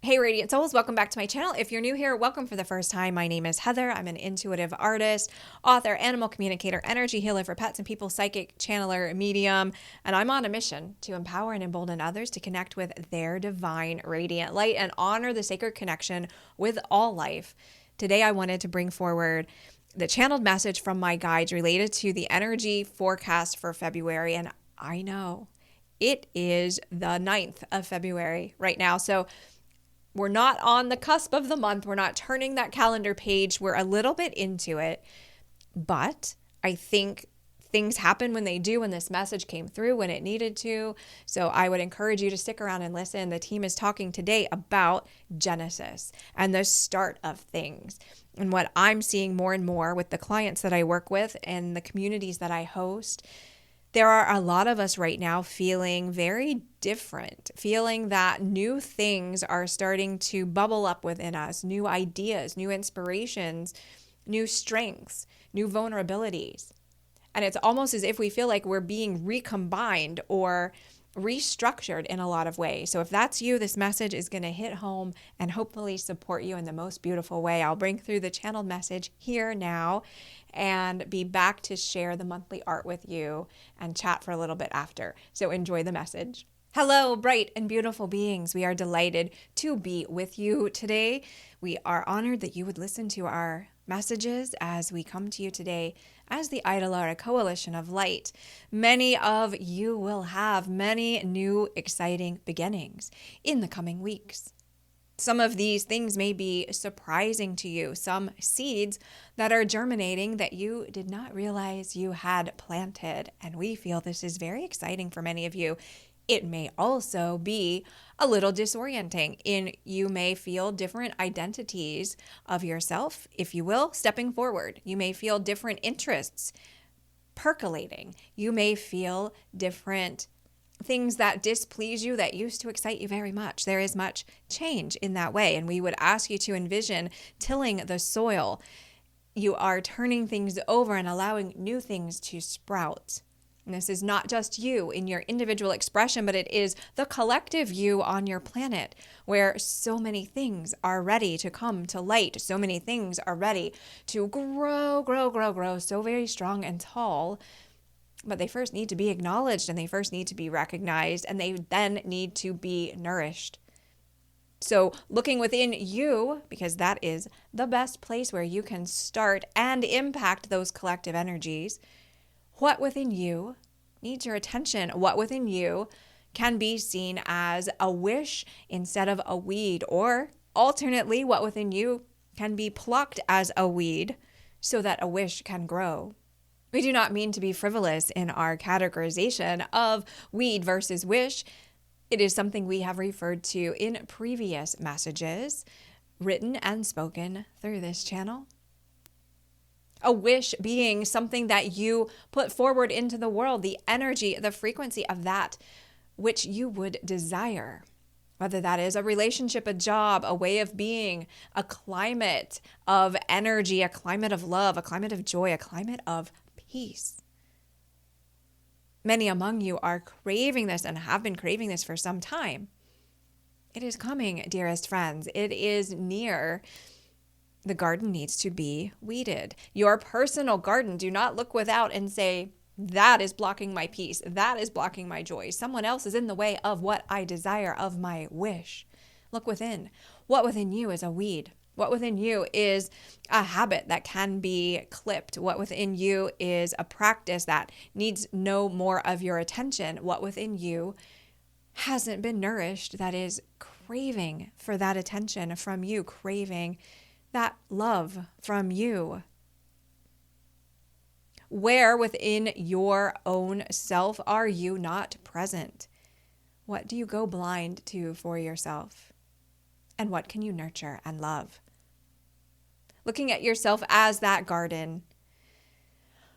Hey Radiant Souls, welcome back to my channel. If you're new here, welcome for the first time. My name is Heather. I'm an intuitive artist, author, animal communicator, energy healer for pets and people, psychic, channeler, medium, and I'm on a mission to empower and embolden others to connect with their divine radiant light and honor the sacred connection with all life. Today I wanted to bring forward the channeled message from my guides related to the energy forecast for February, and I know it is the 9th of February right now. So we're not on the cusp of the month. We're not turning that calendar page. We're a little bit into it. But I think things happen when they do, and this message came through when it needed to. So I would encourage you to stick around and listen. The team is talking today about Genesis and the start of things. And what I'm seeing more and more with the clients that I work with and the communities that I host, there are a lot of us right now feeling very different, feeling that new things are starting to bubble up within us, new ideas, new inspirations, new strengths, new vulnerabilities. And it's almost as if we feel like we're being recombined or restructured in a lot of ways. So if that's you, this message is going to hit home and hopefully support you in the most beautiful way. I'll bring through the channeled message here now and be back to share the monthly art with you and chat for a little bit after. So enjoy the message. Hello, bright and beautiful beings. We are delighted to be with you today. We are honored that you would listen to our messages as we come to you today as the Idolara Coalition of Light. Many of you will have many new exciting beginnings in the coming weeks. Some of these things may be surprising to you, some seeds that are germinating that you did not realize you had planted. And we feel this is very exciting for many of you. It may also be a little disorienting you may feel different identities of yourself, if you will, stepping forward. You may feel different interests percolating. You may feel different things that displease you that used to excite you very much. There is much change in that way. And we would ask you to envision tilling the soil. You are turning things over and allowing new things to sprout. And this is not just you in your individual expression, but it is the collective you on your planet where so many things are ready to come to light. So many things are ready to grow so very strong and tall. But they first need to be acknowledged and they first need to be recognized and they then need to be nourished. So looking within you, because that is the best place where you can start and impact those collective energies. What within you needs your attention? What within you can be seen as a wish instead of a weed? Or alternately, what within you can be plucked as a weed so that a wish can grow? We do not mean to be frivolous in our categorization of weed versus wish. It is something we have referred to in previous messages, written and spoken through this channel. A wish being something that you put forward into the world, the energy, the frequency of that which you would desire. Whether that is a relationship, a job, a way of being, a climate of energy, a climate of love, a climate of joy, a climate of peace. Many among you are craving this and have been craving this for some time. It is coming, dearest friends. It is near. The garden needs to be weeded. Your personal garden, do not look without and say, that is blocking my peace. That is blocking my joy. Someone else is in the way of what I desire, of my wish. Look within. What within you is a weed? What within you is a habit that can be clipped? What within you is a practice that needs no more of your attention? What within you hasn't been nourished that is craving for that attention from you, craving that love from you? Where within your own self are you not present? What do you go blind to for yourself? And what can you nurture and love? Looking at yourself as that garden,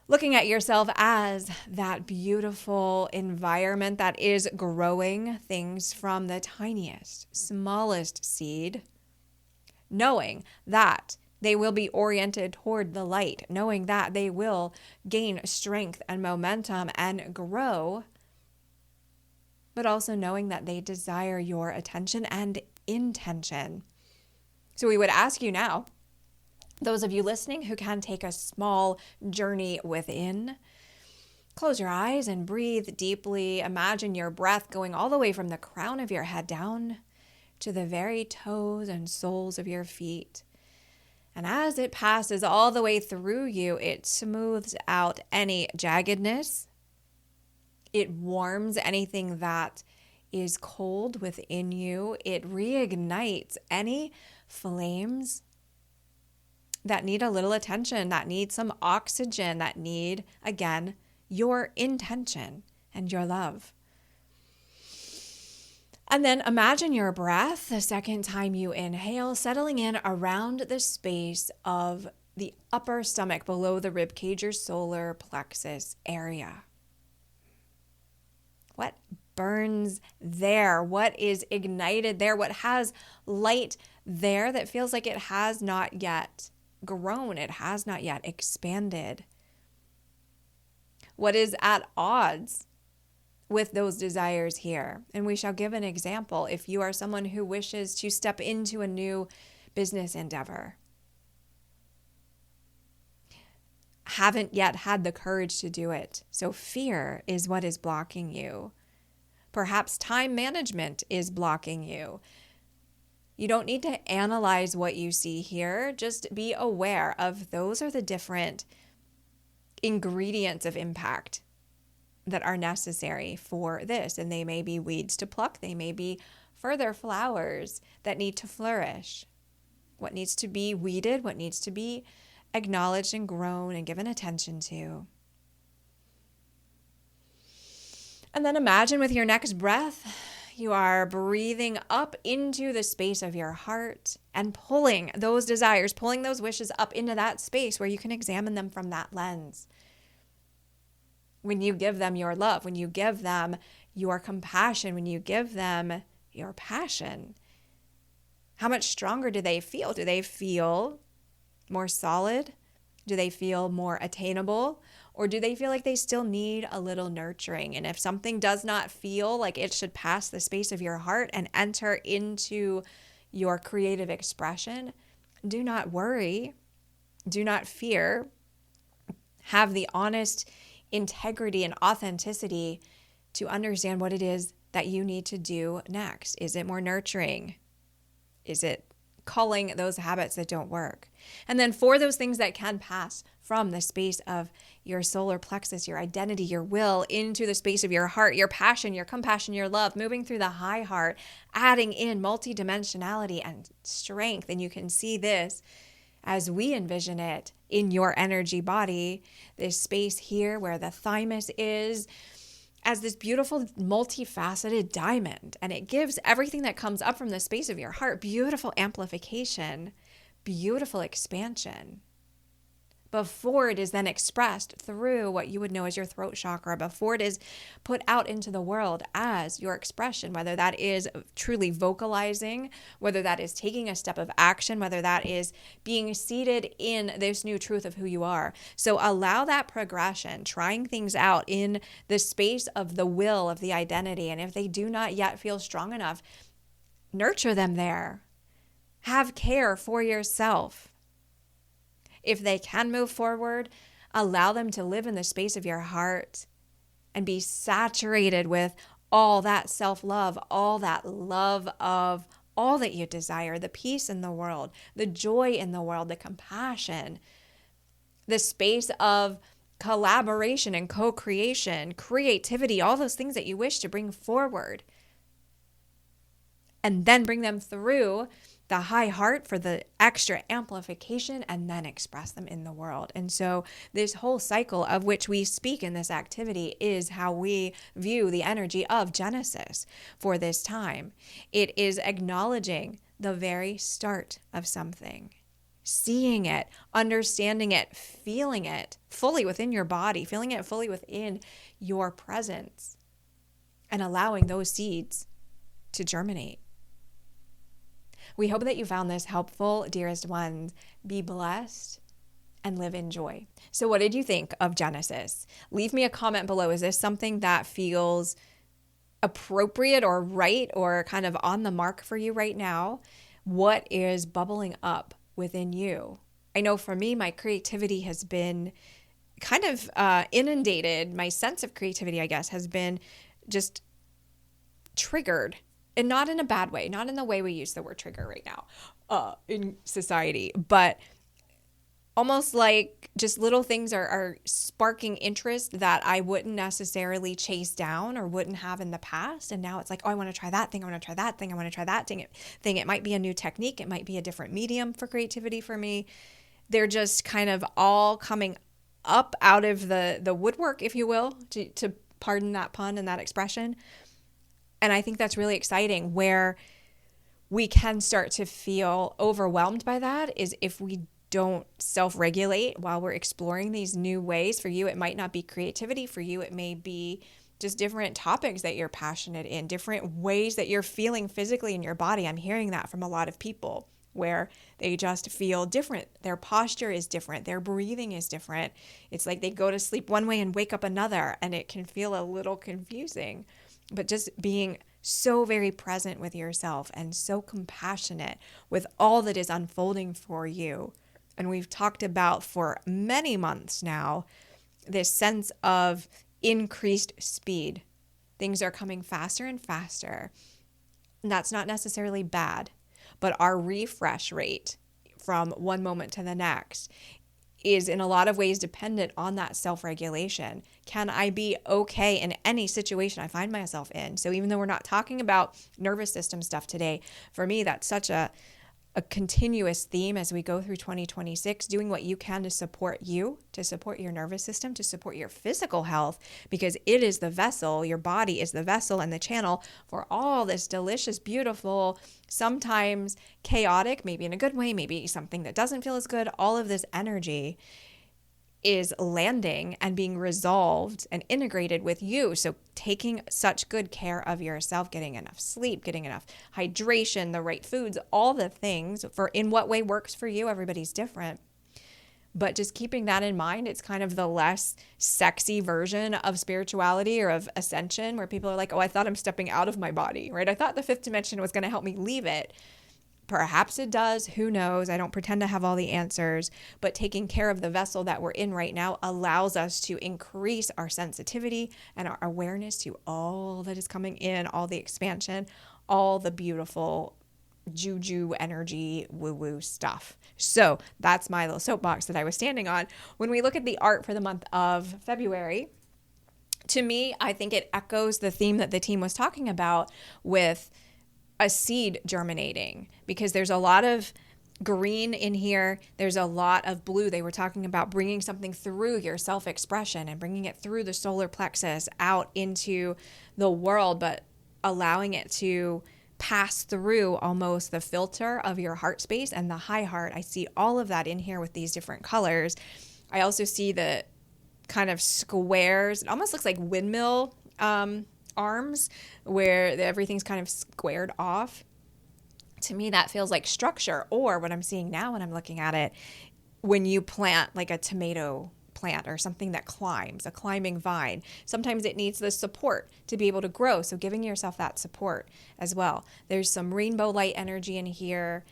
looking at yourself as that beautiful environment that is growing things from the tiniest, smallest seed, knowing that they will be oriented toward the light, knowing that they will gain strength and momentum and grow, but also knowing that they desire your attention and intention. So we would ask you now, those of you listening who can take a small journey within, close your eyes and breathe deeply. Imagine your breath going all the way from the crown of your head down to the very toes and soles of your feet. And as it passes all the way through you, it smooths out any jaggedness. It warms anything that is cold within you. It reignites any flames that need a little attention, that need some oxygen, that need, again, your intention and your love. And then imagine your breath the second time you inhale, settling in around the space of the upper stomach below the rib cage, your solar plexus area. What burns there? What is ignited there? What has light there that feels like it has not yet grown? It has not yet expanded. What is at odds with those desires here? And we shall give an example. If you are someone who wishes to step into a new business endeavor, haven't yet had the courage to do it. So fear is what is blocking you. Perhaps time management is blocking you. You don't need to analyze what you see here. Just be aware of those are the different ingredients of impact that are necessary for this. And they may be weeds to pluck. They may be further flowers that need to flourish. What needs to be weeded, what needs to be acknowledged and grown and given attention to. And then imagine with your next breath, you are breathing up into the space of your heart and pulling those desires, pulling those wishes up into that space where you can examine them from that lens. When you give them your love, when you give them your compassion, when you give them your passion, how much stronger do they feel? Do they feel more solid? Do they feel more attainable? Or do they feel like they still need a little nurturing? And if something does not feel like it should pass the space of your heart and enter into your creative expression, do not worry. Do not fear. Have the honest integrity and authenticity to understand what it is that you need to do next. Is it more nurturing? Is it culling those habits that don't work? And then for those things that can pass from the space of your solar plexus, your identity, your will, into the space of your heart, your passion, your compassion, your love, moving through the high heart, adding in multidimensionality and strength. And you can see this as we envision it in your energy body, this space here where the thymus is, as this beautiful multifaceted diamond. And it gives everything that comes up from the space of your heart beautiful amplification, beautiful expansion, before it is then expressed through what you would know as your throat chakra, before it is put out into the world as your expression, whether that is truly vocalizing, whether that is taking a step of action, whether that is being seated in this new truth of who you are. So allow that progression, trying things out in the space of the will, of the identity. And if they do not yet feel strong enough, nurture them there. Have care for yourself. If they can move forward, allow them to live in the space of your heart and be saturated with all that self-love, all that love of all that you desire, the peace in the world, the joy in the world, the compassion, the space of collaboration and co-creation, creativity, all those things that you wish to bring forward. And then bring them through the high heart for the extra amplification, and then express them in the world. And so this whole cycle of which we speak in this activity is how we view the energy of Genesis for this time. It is acknowledging the very start of something, seeing it, understanding it, feeling it fully within your body, feeling it fully within your presence, and allowing those seeds to germinate. We hope that you found this helpful, dearest ones. Be blessed and live in joy. So what did you think of Genesis? Leave me a comment below. Is this something that feels appropriate or right or kind of on the mark for you right now? What is bubbling up within you? I know for me, my creativity has been kind of inundated. My sense of creativity, I guess, has been just triggered, and not in a bad way, not in the way we use the word trigger right now in society, but almost like just little things are sparking interest that I wouldn't necessarily chase down or wouldn't have in the past. And now it's like, oh, I want to try that thing. I want to try that thing. I want to try that thing. It might be a new technique. It might be a different medium for creativity for me. They're just kind of all coming up out of the woodwork, if you will, to pardon that pun and that expression. And I think that's really exciting. Where we can start to feel overwhelmed by that is if we don't self-regulate while we're exploring these new ways. For you, it might not be creativity. For you, it may be just different topics that you're passionate in, different ways that you're feeling physically in your body. I'm hearing that from a lot of people where they just feel different. Their posture is different. Their breathing is different. It's like they go to sleep one way and wake up another, and it can feel a little confusing. But just being so very present with yourself and so compassionate with all that is unfolding for you. And we've talked about for many months now this sense of increased speed. Things are coming faster and faster. And that's not necessarily bad, but our refresh rate from one moment to the next is in a lot of ways dependent on that self-regulation. Can I be okay in any situation I find myself in? So even though we're not talking about nervous system stuff today, for me, that's such a continuous theme as we go through 2026, doing what you can to support you, to support your nervous system, to support your physical health, because it is the vessel, your body is the vessel and the channel for all this delicious, beautiful, sometimes chaotic, maybe in a good way, maybe something that doesn't feel as good. All of this energy is landing and being resolved and integrated with you. So taking such good care of yourself, getting enough sleep, getting enough hydration, the right foods, all the things for in what way works for you. Everybody's different. But just keeping that in mind, it's kind of the less sexy version of spirituality or of ascension, where people are like, oh, I thought I'm stepping out of my body, right? I thought the fifth dimension was going to help me leave it. Perhaps it does. Who knows? I don't pretend to have all the answers, but taking care of the vessel that we're in right now allows us to increase our sensitivity and our awareness to all that is coming in, all the expansion, all the beautiful juju energy, woo-woo stuff. So that's my little soapbox that I was standing on. When we look at the art for the month of February, to me, I think it echoes the theme that the team was talking about with a seed germinating, because there's a lot of green in here. There's a lot of blue. They were talking about bringing something through your self-expression and bringing it through the solar plexus out into the world, but allowing it to pass through almost the filter of your heart space and the high heart. I see all of that in here with these different colors. I also see the kind of squares. It almost looks like windmill arms where everything's kind of squared off. To me, that feels like structure. Or what I'm seeing now when I'm looking at it, when you plant like a tomato plant or something that climbs, a climbing vine, sometimes it needs the support to be able to grow. So giving yourself that support as well. There's some rainbow light energy in here.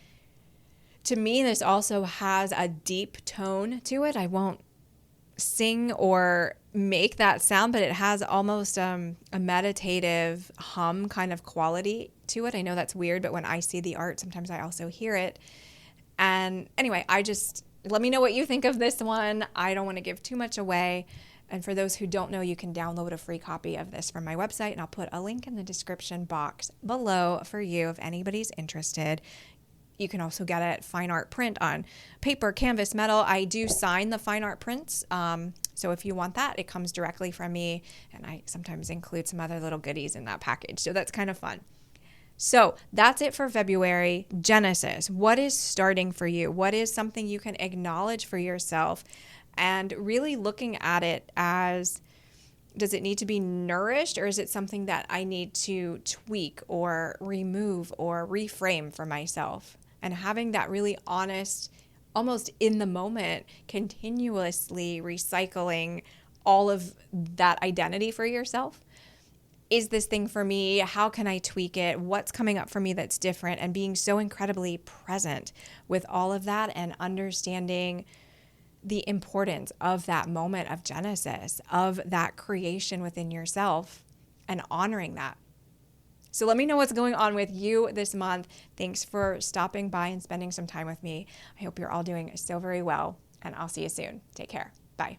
To me, this also has a deep tone to it. I won't sing or make that sound, but it has almost a meditative hum kind of quality to it. I know that's weird, but when I see the art, sometimes I also hear it. And anyway, let me know what you think of this one. I don't want to give too much away. And for those who don't know, you can download a free copy of this from my website, and I'll put a link in the description box below for you if anybody's interested. You can also get it fine art print on paper, canvas, metal. I do sign the fine art prints. So if you want that, it comes directly from me. And I sometimes include some other little goodies in that package. So that's kind of fun. So that's it for February. Genesis, what is starting for you? What is something you can acknowledge for yourself? And really looking at it as, does it need to be nourished, or is it something that I need to tweak or remove or reframe for myself? And having that really honest, almost in the moment, continuously recycling all of that identity for yourself is this thing for me? How can I tweak it? What's coming up for me that's different? And being so incredibly present with all of that and understanding the importance of that moment of Genesis, of that creation within yourself, and honoring that. So let me know what's going on with you this month. Thanks for stopping by and spending some time with me. I hope you're all doing so very well, and I'll see you soon. Take care. Bye.